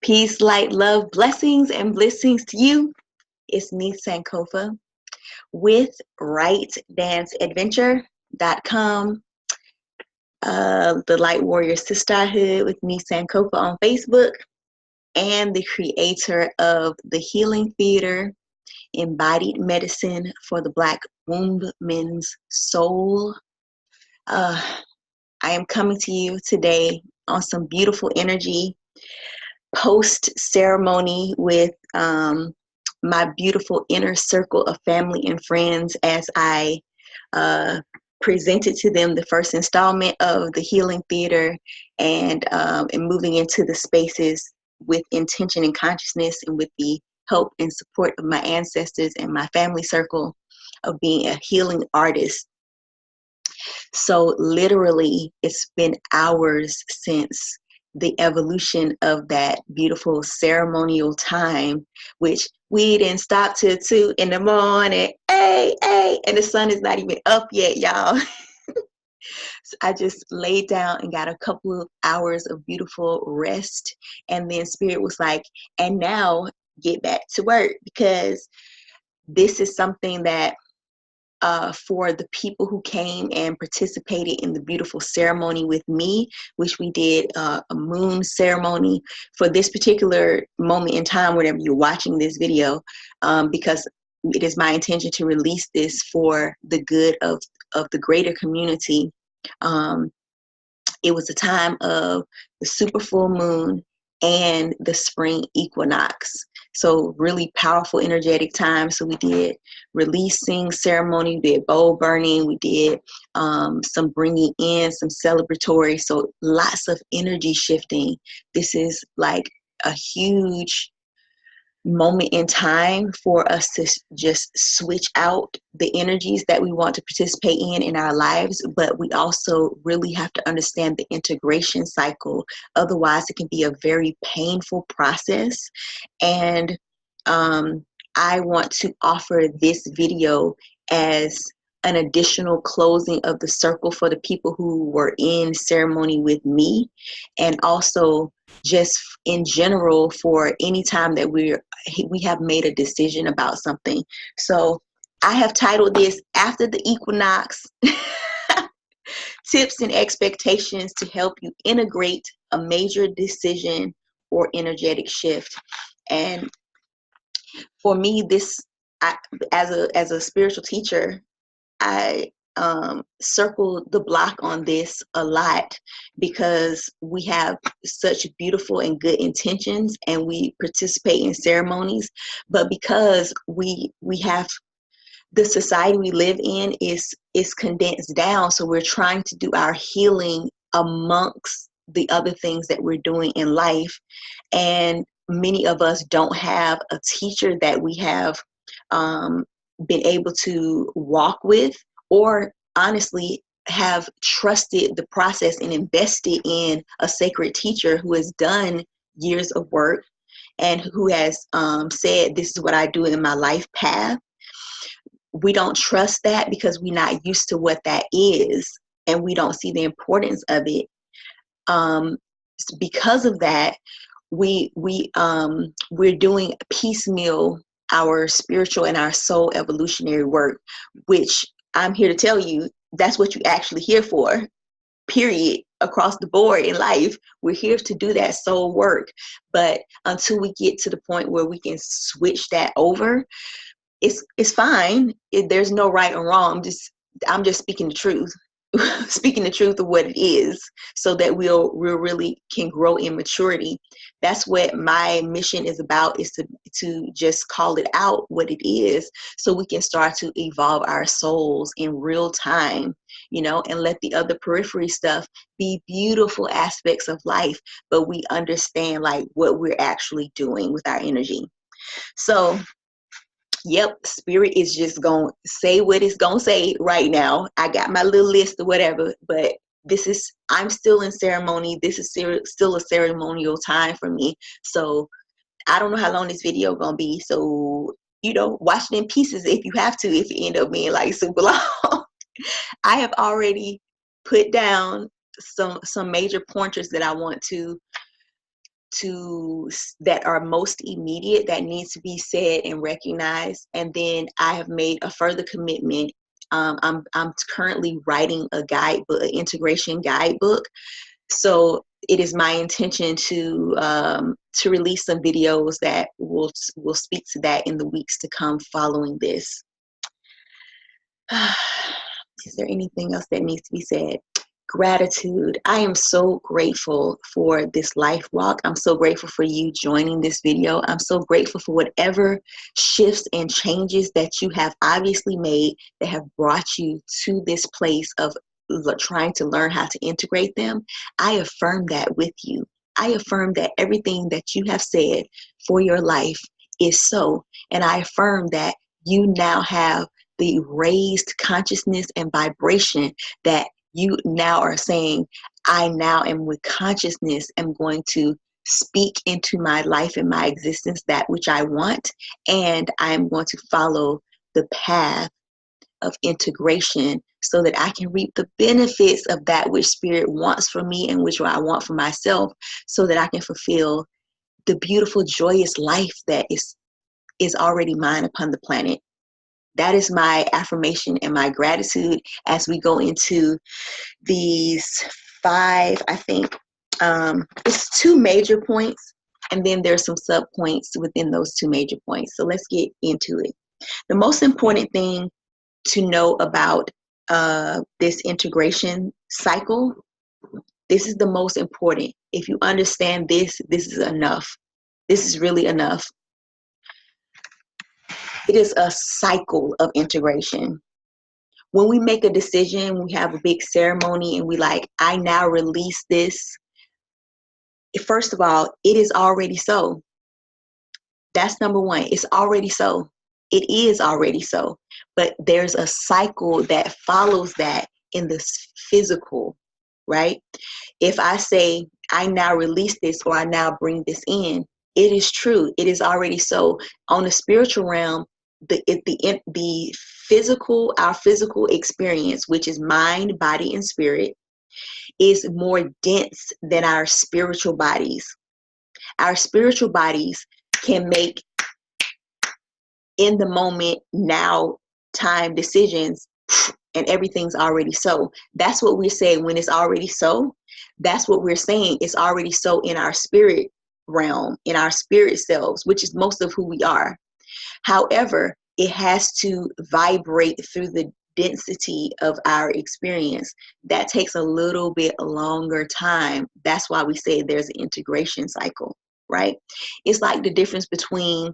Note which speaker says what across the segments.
Speaker 1: Peace, light, love, blessings, and blessings to you. It's me, Sankofa, with rightdanceadventure.com, the Light Warrior Sisterhood with me, Sankofa, on Facebook, and the creator of the Healing Theater, Embodied Medicine for the Black Wombmyn's Soul. I am coming to you today on some beautiful energy post-ceremony with my beautiful inner circle of family and friends as I presented to them the first installment of the Healing Theater and moving into the spaces with intention and consciousness and with the help and support of my ancestors and my family circle of being a healing artist. So literally, it's been hours since the evolution of that beautiful ceremonial time, which we didn't stop till 2 in the morning. Hey, and the sun is not even up yet, y'all. So I just laid down and got a couple of hours of beautiful rest. And then Spirit was like, and now get back to work, because this is something that for the people who came and participated in the beautiful ceremony with me, which we did a moon ceremony for this particular moment in time, whenever you're watching this video, because it is my intention to release this for the good of the greater community. It was a time of the super full moon and the spring equinox. So really powerful, energetic time. So we did releasing ceremony, we did bowl burning, we did some bringing in, some celebratory. So lots of energy shifting. This is like a huge moment in time for us to just switch out the energies that we want to participate in our lives, but we also really have to understand the integration cycle. Otherwise, it can be a very painful process. And I want to offer this video as an additional closing of the circle for the people who were in ceremony with me, and also just in general for any time that we have made a decision about something. So I have titled this After the Equinox, Tips and Expectations to Help You Integrate a Major Decision or Energetic Shift. And for me, this, as a spiritual teacher, I circled the block on this a lot, because we have such beautiful and good intentions and we participate in ceremonies, but because we have the society we live in is condensed down, so we're trying to do our healing amongst the other things that we're doing in life, and many of us don't have a teacher that we have been able to walk with, or honestly have trusted the process and invested in a sacred teacher who has done years of work and who has said, this is what I do in my life path. We don't trust that because we're not used to what that is, and we don't see the importance of it. Because of that, we're doing piecemeal our spiritual and our soul evolutionary work, which I'm here to tell you, that's what you're actually here for, period, across the board in life. We're here to do that soul work. But until we get to the point where we can switch that over, it's fine. There's no right or wrong. I'm just speaking the truth. Speaking the truth of what it is, so that we'll really can grow in maturity. That's what my mission is about, is to just call it out what it is, so we can start to evolve our souls in real time, and let the other periphery stuff be beautiful aspects of life, but we understand like what we're actually doing with our energy. So yep, Spirit is just going to say what it's going to say right now. I got my little list or whatever, but I'm still in ceremony. This is still a ceremonial time for me. So I don't know how long this video going to be. So, watch it in pieces if you have to, if it end up being like super long. I have already put down some major pointers that I want to that are most immediate, that needs to be said and recognized. And then I have made a further commitment. I'm currently writing a guidebook, an integration guidebook. So it is my intention to release some videos that will speak to that in the weeks to come following this. Is there anything else that needs to be said? Gratitude. I am so grateful for this life walk. I'm so grateful for you joining this video. I'm so grateful for whatever shifts and changes that you have obviously made that have brought you to this place of trying to learn how to integrate them. I affirm that with you. I affirm that everything that you have said for your life is so. And I affirm that you now have the raised consciousness and vibration that you now are saying, I now am with consciousness, am going to speak into my life and my existence that which I want, and I'm going to follow the path of integration so that I can reap the benefits of that which Spirit wants for me and which I want for myself, so that I can fulfill the beautiful, joyous life that is already mine upon the planet. That is my affirmation and my gratitude as we go into these 5, I think, it's 2 major points, and then there's some sub points within those 2 major points. So let's get into it. The most important thing to know about this integration cycle, this is the most important. If you understand this, this is enough. This is really enough. It is a cycle of integration. When we make a decision, we have a big ceremony and we like, I now release this. First of all, it is already so. That's number 1. It's already so. It is already so. But there's a cycle that follows that in the physical, right? If I say, I now release this, or I now bring this in, it is true. It is already so. On the spiritual realm, the physical, our physical experience, which is mind, body, and spirit, is more dense than our spiritual bodies. Our spiritual bodies can make in the moment, now, time decisions, and everything's already so. That's what we're saying when it's already so. That's what we're saying. It's already so in our spirit realm, in our spirit selves, which is most of who we are. However, it has to vibrate through the density of our experience. That takes a little bit longer time. That's why we say there's an integration cycle, right? It's like the difference between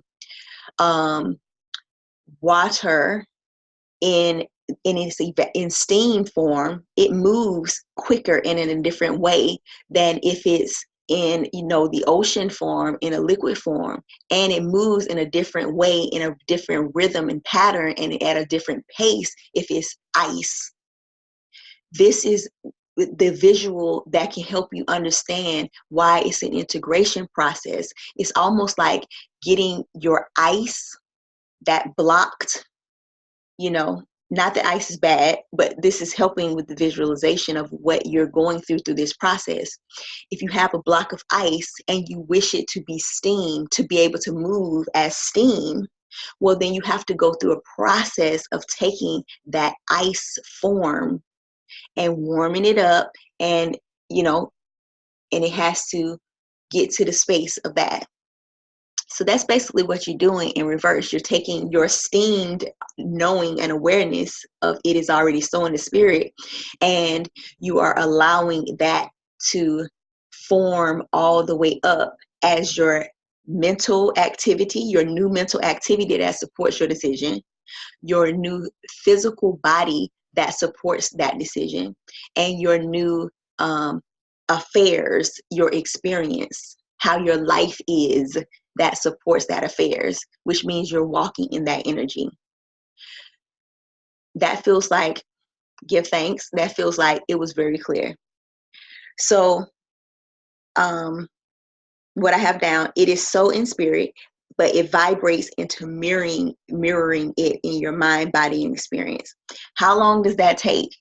Speaker 1: water in steam form. It moves quicker and in a different way than if it's in, the ocean form, in a liquid form, and it moves in a different way, in a different rhythm and pattern, and at a different pace if it's ice. This is the visual that can help you understand why it's an integration process. It's almost like getting your ice that blocked, not that ice is bad, but this is helping with the visualization of what you're going through this process. If you have a block of ice and you wish it to be steam, to be able to move as steam, well, then you have to go through a process of taking that ice form and warming it up, and, and it has to get to the space of that. So that's basically what you're doing in reverse. You're taking your steamed knowing and awareness of it is already so in the spirit, and you are allowing that to form all the way up as your mental activity, your new mental activity that supports your decision, your new physical body that supports that decision, and your new affairs, your experience, how your life is, that supports that affairs, which means you're walking in that energy. That feels like give thanks. That feels like it was very clear. So what I have down, it is so in spirit, but it vibrates into mirroring it in your mind, body, and experience. How long does that take?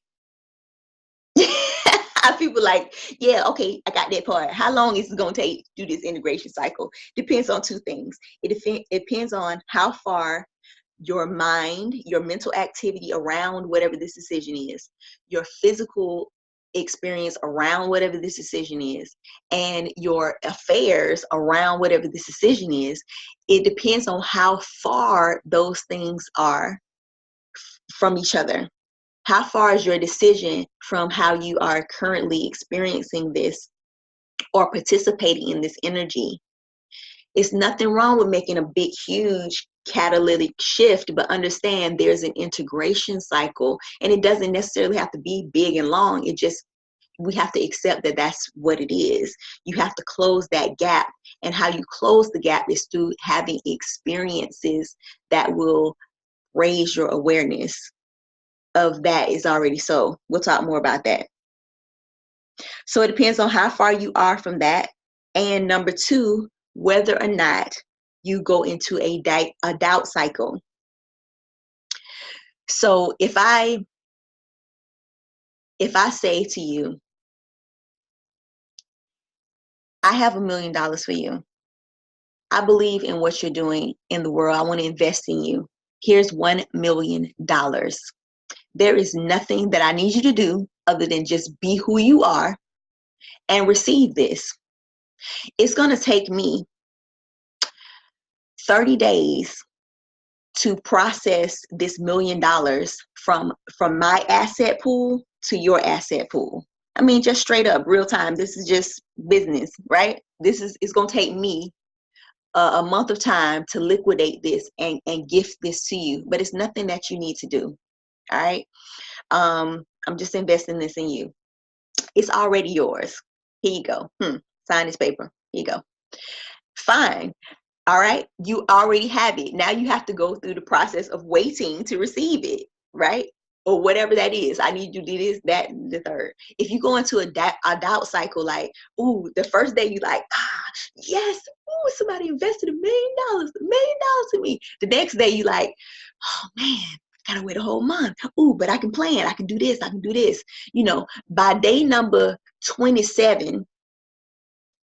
Speaker 1: People like, yeah, okay, I got that part. How long is it going to take to do this integration cycle? Depends on two things. It depends on how far your mind, your mental activity around whatever this decision is, your physical experience around whatever this decision is, and your affairs around whatever this decision is. It depends on how far those things are from each other. How far is your decision from how you are currently experiencing this or participating in this energy? It's nothing wrong with making a big, huge catalytic shift, but understand there's an integration cycle, and it doesn't necessarily have to be big and long. We have to accept that that's what it is. You have to close that gap, and how you close the gap is through having experiences that will raise your awareness of that is already so. We'll talk more about that. So it depends on how far you are from that. And number two, whether or not you go into a doubt cycle. So if I say to you, I have $1 million for you. I believe in what you're doing in the world. I want to invest in you. Here's $1 million. There is nothing that I need you to do other than just be who you are and receive this. It's going to take me 30 days to process this $1 million from my asset pool to your asset pool. I mean, just straight up, real time. This is just business, right? It's going to take me a month of time to liquidate this and gift this to you, but it's nothing that you need to do. All right. I'm just investing this in you. It's already yours. Here you go. Sign this paper. Here you go. Fine. All right. You already have it. Now you have to go through the process of waiting to receive it, right? Or whatever that is. I need you to do this, that, and the third. If you go into a doubt cycle, like, ooh, the first day you like, yes, ooh, somebody invested $1 million to me. The next day you like, oh man, gotta wait a whole month. Ooh, but I can plan. I can do this. I can do this. You know, by day number 27,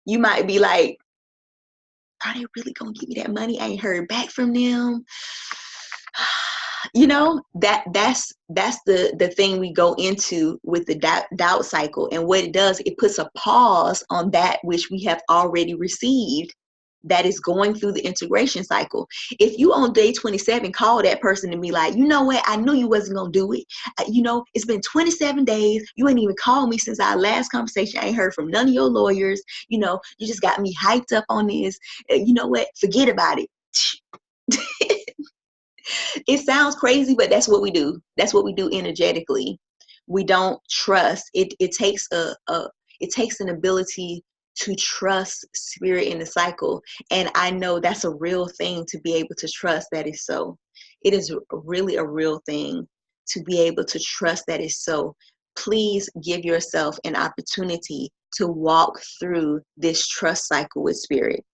Speaker 1: you might be like, are they really gonna give me that money? I ain't heard back from them. You know, that's the thing we go into with the doubt cycle. And what it does, it puts a pause on that which we have already received that is going through the integration cycle. If you on day 27 call that person and be like, you know what, I knew you wasn't gonna do it. You know, it's been 27 days. You ain't even called me since our last conversation. I ain't heard from none of your lawyers. You know, you just got me hyped up on this. You know what, forget about it. It sounds crazy, but that's what we do. That's what we do energetically. We don't trust. It takes it takes an ability to trust spirit in the cycle. And I know that's a real thing, to be able to trust that is so. It is really a real thing to be able to trust that is so. Please give yourself an opportunity to walk through this trust cycle with spirit.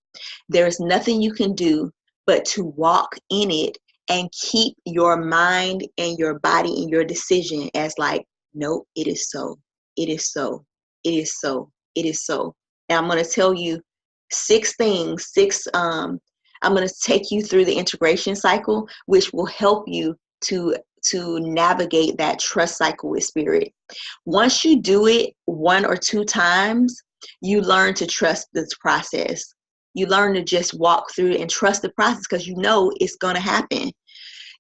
Speaker 1: There is nothing you can do but to walk in it and keep your mind and your body and your decision as like, no, it is so. It is so. It is so. It is so. And I'm going to tell you 6 things, I'm going to take you through the integration cycle, which will help you to navigate that trust cycle with spirit. Once you do it 1 or 2 times, you learn to trust this process. You learn to just walk through and trust the process because you know it's going to happen.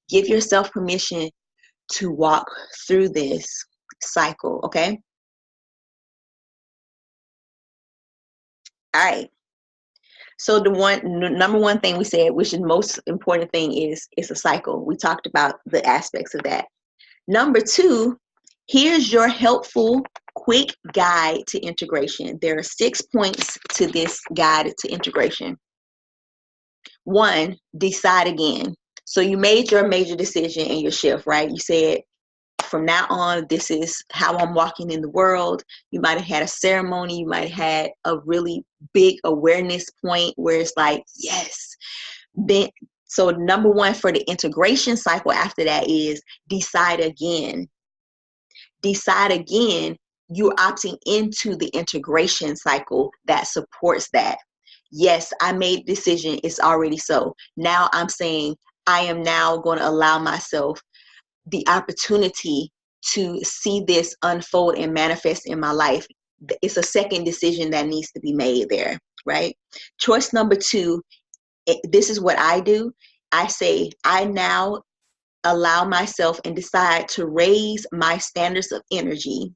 Speaker 1: Give yourself permission to walk through this cycle, okay? All right. So the number one thing we said, which is the most important thing, is it's a cycle. We talked about the aspects of that. Number 2, here's your helpful quick guide to integration. There are 6 points to this guide to integration. 1, decide again. So you made your major decision in your shift, right? You said, from now on, this is how I'm walking in the world. You might have had a ceremony. You might have had a really big awareness point where it's like, yes. So number 1 for the integration cycle after that is decide again. Decide again you're opting into the integration cycle that supports that. Yes, I made a decision. It's already so. Now I'm saying I am now going to allow myself the opportunity to see this unfold and manifest in my life. It's a second decision that needs to be made there, right? Choice number 2, this is what I do. I say, I now allow myself and decide to raise my standards of energy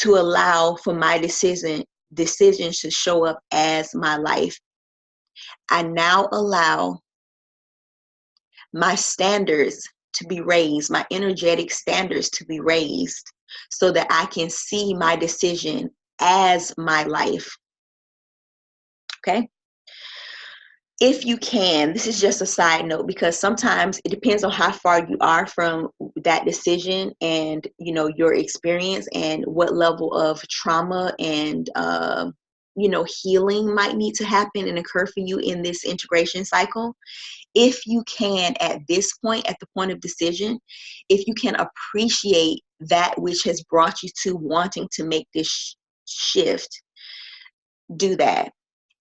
Speaker 1: to allow for my decisions to show up as my life. I now allow my standards to be raised, my energetic standards to be raised, so that I can see my decision as my life. Okay? If you can, this is just a side note, because sometimes it depends on how far you are from that decision and, you know, your experience and what level of trauma and, healing might need to happen and occur for you in this integration cycle. If you can, at this point, at the point of decision, if you can appreciate that which has brought you to wanting to make this shift, do that.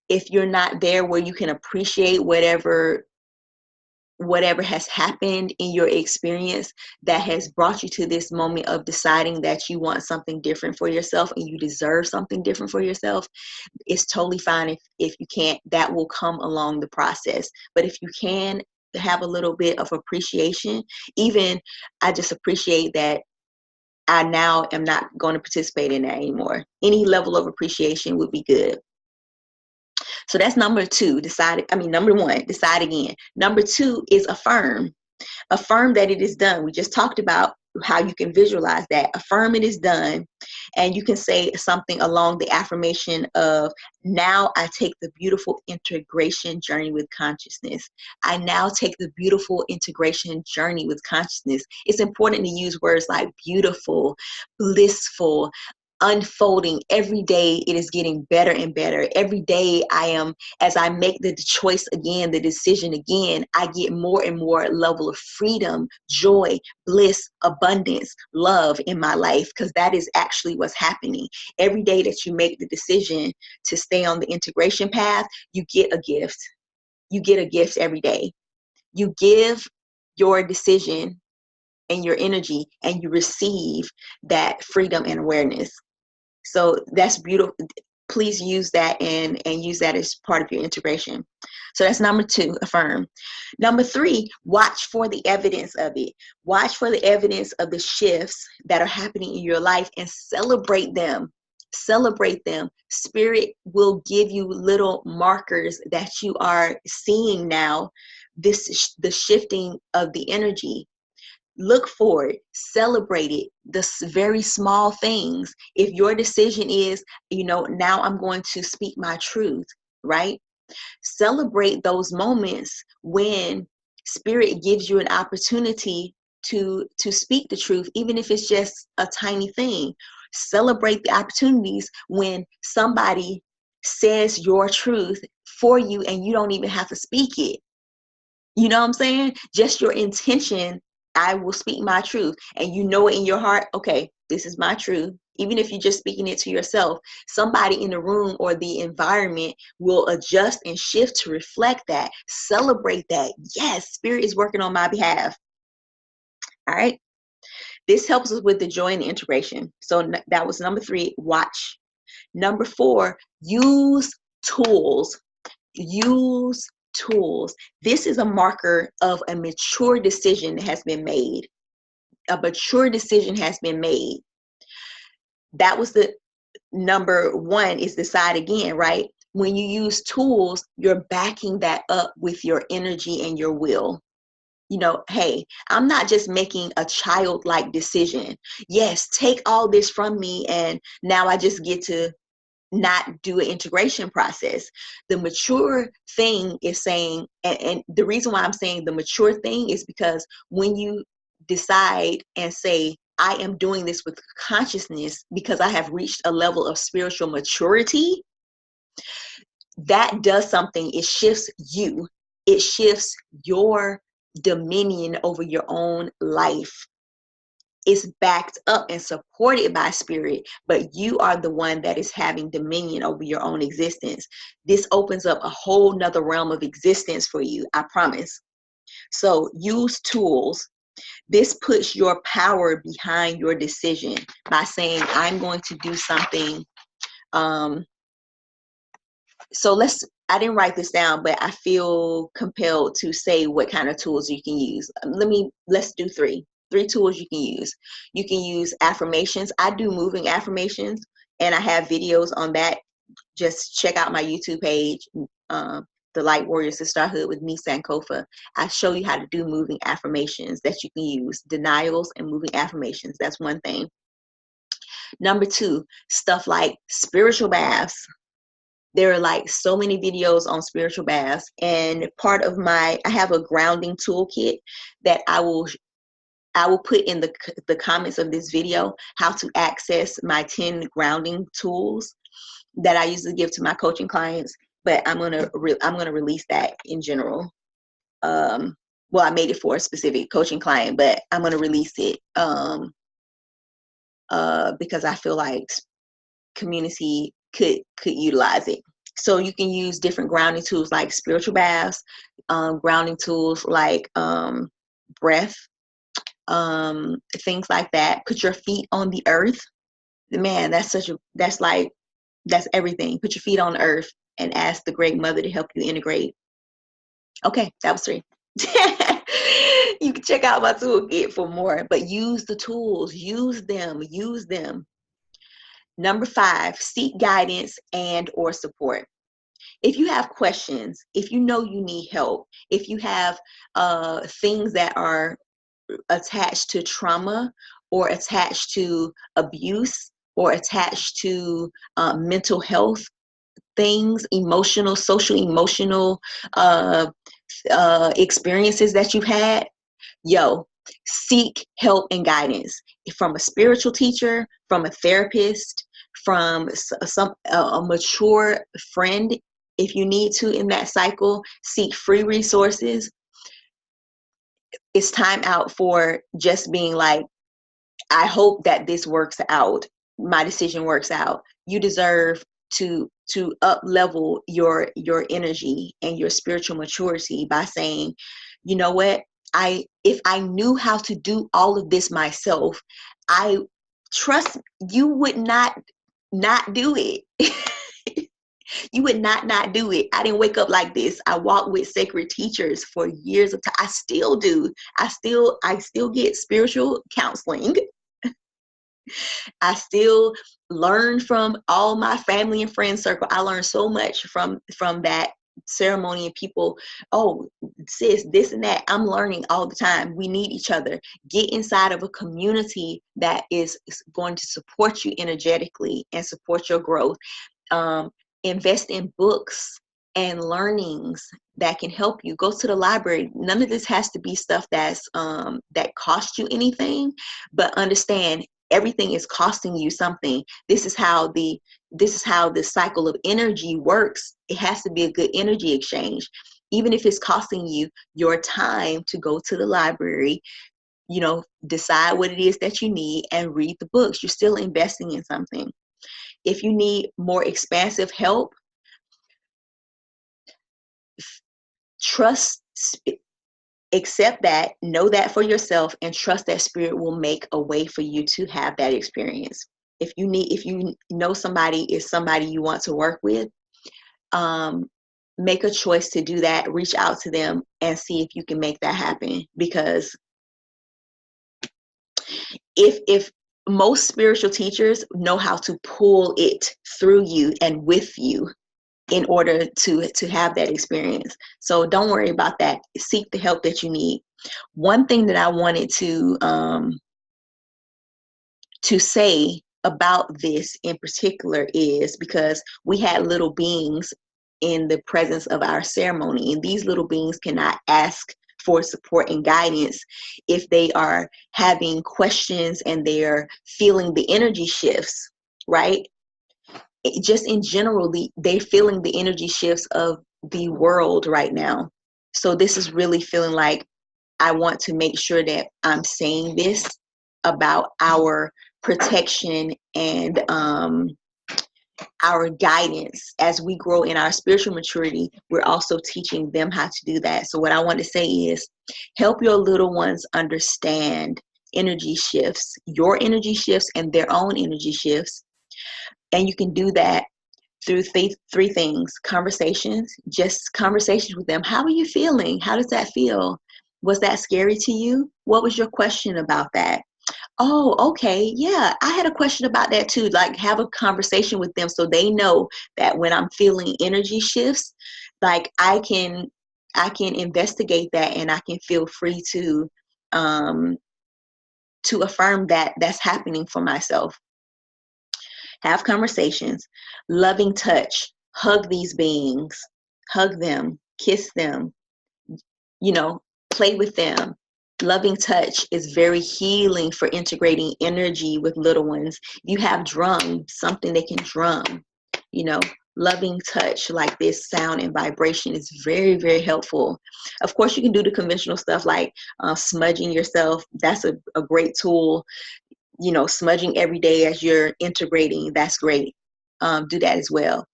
Speaker 1: If you're not there where you can appreciate whatever has happened in your experience that has brought you to this moment of deciding that you want something different for yourself and you deserve something different for yourself, it's totally fine. If you can't, that will come along the process. But if you can have a little bit of appreciation, even I just appreciate that I now am not going to participate in that anymore. Any level of appreciation would be good. So that's number 2, number 1, decide again. Number 2 is affirm. Affirm that it is done. We just talked about how you can visualize that. Affirm it is done. And you can say something along the affirmation of, now I take the beautiful integration journey with consciousness. I now take the beautiful integration journey with consciousness. It's important to use words like beautiful, blissful, unfolding. Every day it is getting better and better. Every day as I make the choice again, the decision again, I get more and more level of freedom, joy, bliss, abundance, love in my life, because that is actually what's happening. Every day that you make the decision to stay on the integration path, you get a gift. You get a gift every day. You give your decision and your energy, and you receive that freedom and awareness. So that's beautiful. Please use that and use that as part of your integration. So that's number 2, affirm. Number 3, watch for the evidence of it. Watch for the evidence of the shifts that are happening in your life and celebrate them. Celebrate them. Spirit will give you little markers that you are seeing now, the shifting of the energy. Look for it, celebrate it, the very small things. If your decision is, now I'm going to speak my truth, right? Celebrate those moments when Spirit gives you an opportunity to speak the truth, even if it's just a tiny thing. Celebrate the opportunities when somebody says your truth for you and you don't even have to speak it. You know what I'm saying? Just your intention, I will speak my truth. And you know it in your heart, okay, this is my truth. Even if you're just speaking it to yourself, somebody in the room or the environment will adjust and shift to reflect that. Celebrate that. Yes, Spirit is working on my behalf. All right. This helps us with the joy and the integration. So that was number 3, watch. Number 4, use tools. Use tools. This is a marker of a mature decision that has been made. A mature decision has been made. That was the number 1, is decide again, right? When you use tools, you're backing that up with your energy and your will. Hey, I'm not just making a childlike decision. Yes, take all this from me and now I just get to not do an integration process. The mature thing is saying, and the reason why I'm saying the mature thing is because when you decide and say, I am doing this with consciousness because I have reached a level of spiritual maturity, that does something. It shifts you. It shifts your dominion over your own life. it's backed up and supported by spirit, but you are the one that is having dominion over your own existence. This opens up a whole nother realm of existence for you, I promise. So use tools. This puts your power behind your decision by saying, I'm going to do something. So I didn't write this down, but I feel compelled to say what kind of tools you can use. Let's do three tools you can use. You can use affirmations. I do moving affirmations, and I have videos on that. Just check out my YouTube page, The Light Warrior Sisterhood with me, Sankofa. I show you how to do moving affirmations that you can use. Denials and moving affirmations. That's one thing. Number two, stuff like spiritual baths. There are like so many videos on spiritual baths, and I have a grounding toolkit that I will put in the comments of this video, how to access my 10 grounding tools that I usually give to my coaching clients. But I'm gonna release that in general. Well, I made it for a specific coaching client, but I'm gonna release it because I feel like community could utilize it. So you can use different grounding tools like spiritual baths, grounding tools like breath, things like that. Put your feet on the earth. Man, that's everything. Put your feet on the earth and ask the Great Mother to help you integrate. Okay, that was 3. You can check out my toolkit for more, but use the tools, use them. Number 5, seek guidance and or support. If you have questions, if you know you need help, if you have things that are attached to trauma or attached to abuse or attached to mental health things, social emotional experiences that you've had, seek help and guidance from a spiritual teacher, from a therapist, from a mature friend. If you need to in that cycle, seek free resources. It's time out for just being like, I hope that this works out. My decision works out. You deserve to up level your energy and your spiritual maturity by saying, you know what? If I knew how to do all of this myself, I trust you would not do it. You would not do it. I didn't wake up like this. I walked with sacred teachers for years of time. I still do. I still get spiritual counseling. I still learn from all my family and friend circle. I learned so much from that ceremony, and people, oh sis, this and that. I'm learning all the time. We need each other. Get inside of a community that is going to support you energetically and support your growth. Invest in books and learnings that can help you. Go to the library. None of this has to be stuff that costs you anything, but understand everything is costing you something. This is how the cycle of energy works. It has to be a good energy exchange. Even if it's costing you your time to go to the library, decide what it is that you need and read the books. You're still investing in something. If you need more expansive help, accept that, know that for yourself, and trust that spirit will make a way for you to have that experience. If you know somebody is somebody you want to work with, make a choice to do that. Reach out to them and see if you can make that happen. Because if most spiritual teachers know how to pull it through you and with you in order to have that experience. So don't worry about that. Seek the help that you need. One thing that I wanted to say about this in particular is because we had little beings in the presence of our ceremony, and these little beings cannot ask for support and guidance if they are having questions and they're feeling the energy shifts, right? Just in general, they're feeling the energy shifts of the world right now. So this is really feeling like, I want to make sure that I'm saying this about our protection and our guidance. As we grow in our spiritual maturity, we're also teaching them how to do that. So what I want to say is, help your little ones understand energy shifts, your energy shifts and their own energy shifts. And you can do that through three things: conversations, just conversations with them. How are you feeling? How does that feel? Was that scary to you? What was your question about that? Oh, okay. Yeah, I had a question about that too. Like, have a conversation with them so they know that when I'm feeling energy shifts, like I can investigate that, and I can feel free to affirm that that's happening for myself. Have conversations, loving touch, hug these beings, hug them, kiss them, play with them. Loving touch is very healing for integrating energy with little ones. You have drum, something they can drum, loving touch like this, sound and vibration is very, very helpful. Of course, you can do the conventional stuff like smudging yourself. That's a great tool. Smudging every day as you're integrating, that's great. Do that as well.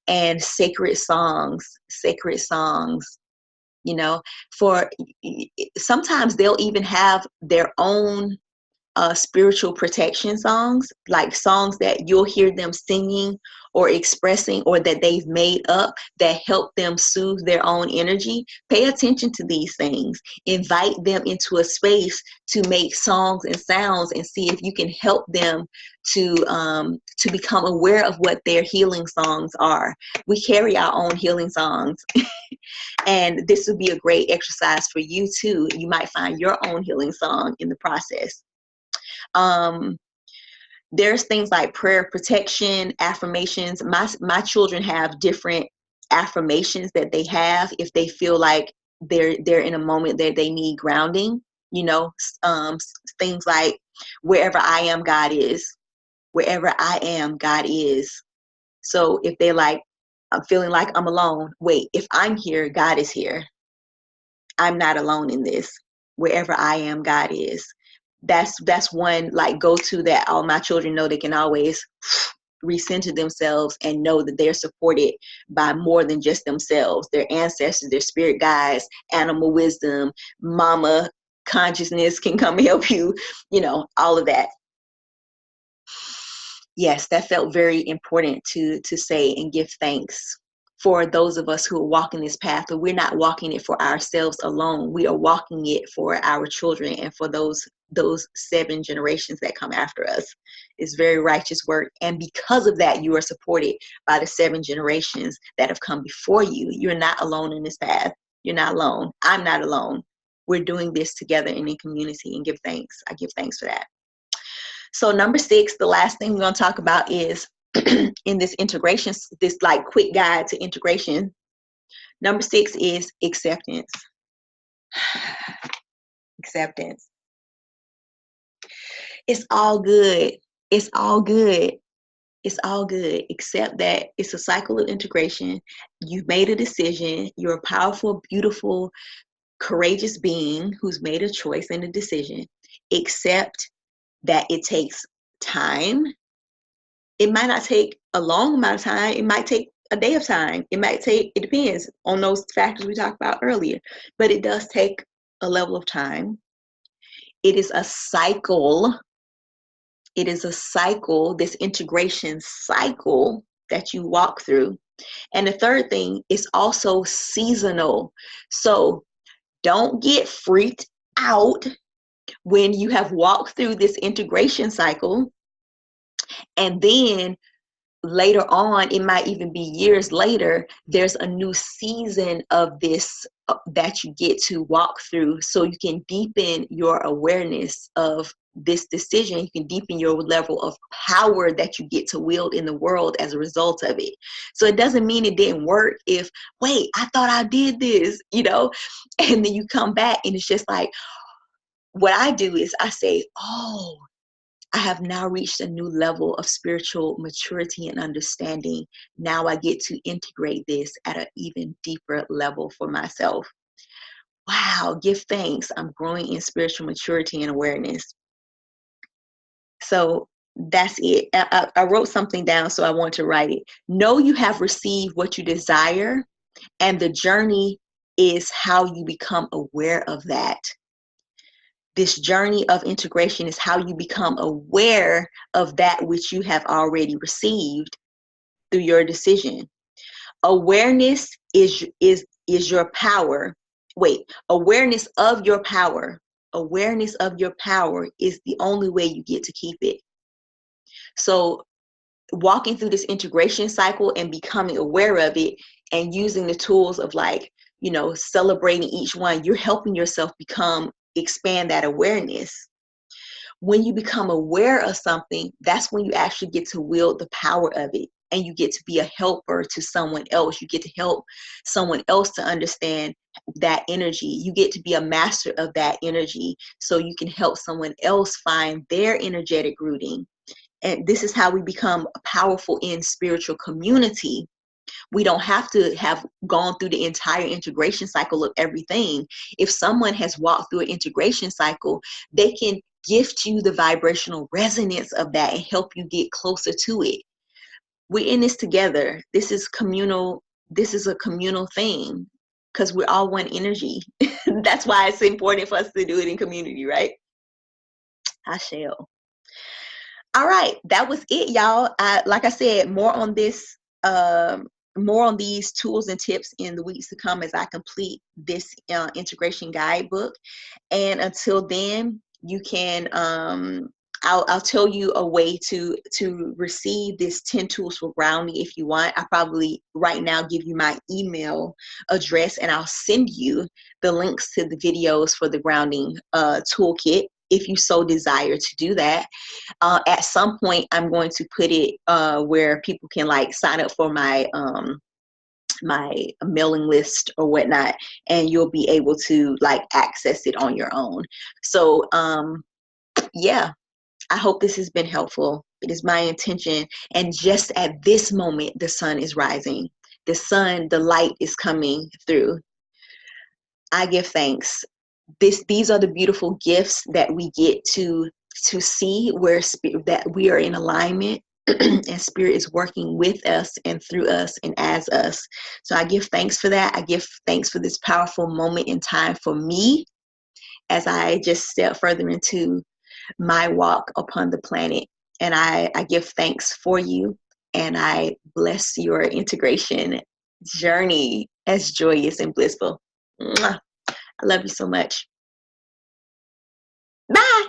Speaker 1: And sacred songs, for sometimes they'll even have their own spiritual protection songs, like songs that you'll hear them singing or expressing, or that they've made up that help them soothe their own energy. Pay attention to these things. Invite them into a space to make songs and sounds, and see if you can help them to become aware of what their healing songs are. We carry our own healing songs. And this would be a great exercise for you too. You might find your own healing song in the process. There's things like prayer protection, affirmations. My children have different affirmations that they have if they feel like they're in a moment that they need grounding. Things like, wherever I am, God is. Wherever I am, God is. So if they're like, I'm feeling like I'm alone, wait, if I'm here, God is here. I'm not alone in this. Wherever I am, God is. That's one like go to that all my children know they can always recenter themselves and know that they're supported by more than just themselves, their ancestors, their spirit guides, animal wisdom, mama consciousness can come help you, all of that. Yes, that felt very important to say and give thanks for those of us who are walking this path. But we're not walking it for ourselves alone. We are walking it for our children and for those 7 generations that come after us. It's very righteous work. And because of that, you are supported by the 7 generations that have come before you. You're not alone in this path. You're not alone. I'm not alone. We're doing this together and in community, and give thanks. I give thanks for that. So number 6, the last thing we're going to talk about is in this integration, this like quick guide to integration. Number 6 is acceptance. Acceptance. It's all good. It's all good. It's all good. Accept that it's a cycle of integration. You've made a decision. You're a powerful, beautiful, courageous being who's made a choice and a decision. Accept that it takes time. It might not take a long amount of time. It might take a day of time. It depends on those factors we talked about earlier, but it does take a level of time. It is a cycle. It is a cycle, this integration cycle that you walk through. And the third thing is also seasonal. So don't get freaked out when you have walked through this integration cycle, and then later on, it might even be years later, there's a new season of this that you get to walk through, so you can deepen your awareness of this decision. You can deepen your level of power that you get to wield in the world as a result of it. So it doesn't mean it didn't work if, wait, I thought I did this, and then you come back and it's just like, what I do is I say, oh, I have now reached a new level of spiritual maturity and understanding. Now I get to integrate this at an even deeper level for myself. Wow, give thanks. I'm growing in spiritual maturity and awareness. So that's it. I wrote something down, so I want to write it. Know you have received what you desire, and the journey is how you become aware of that. This journey of integration is how you become aware of that which you have already received through your decision. Awareness is your power. Wait, awareness of your power. Awareness of your power is the only way you get to keep it. So walking through this integration cycle and becoming aware of it and using the tools of, like, you know, celebrating each one, you're helping yourself expand that awareness. When you become aware of something, that's when you actually get to wield the power of it, and you get to be a helper to someone else. You get to help someone else to understand that energy. You get to be a master of that energy, so you can help someone else find their energetic rooting. And this is how we become powerful in spiritual community. We don't have to have gone through the entire integration cycle of everything. If someone has walked through an integration cycle, they can gift you the vibrational resonance of that and help you get closer to it. We're in this together. This is communal. This is a communal thing, because we're all one energy. That's why it's important for us to do it in community, right? I shall. All right, that was it, y'all. Like I said, more on this, more on these tools and tips in the weeks to come as I complete this integration guidebook. And until then, you can, I'll tell you a way to receive this 10 tools for grounding if you want. I probably right now give you my email address, and I'll send you the links to the videos for the grounding toolkit if you so desire to do that. At some point, I'm going to put it where people can, like, sign up for my my mailing list or whatnot, and you'll be able to, like, access it on your own. So yeah, I hope this has been helpful. It is my intention. And just at this moment, the sun is rising. The light is coming through. I give thanks. These are the beautiful gifts that we get to see, where that we are in alignment and spirit is working with us and through us and as us. So I give thanks for that. I give thanks for this powerful moment in time for me as I just step further into my walk upon the planet. And I give thanks for you, and I bless your integration journey as joyous and blissful. Mwah. I love you so much. Bye.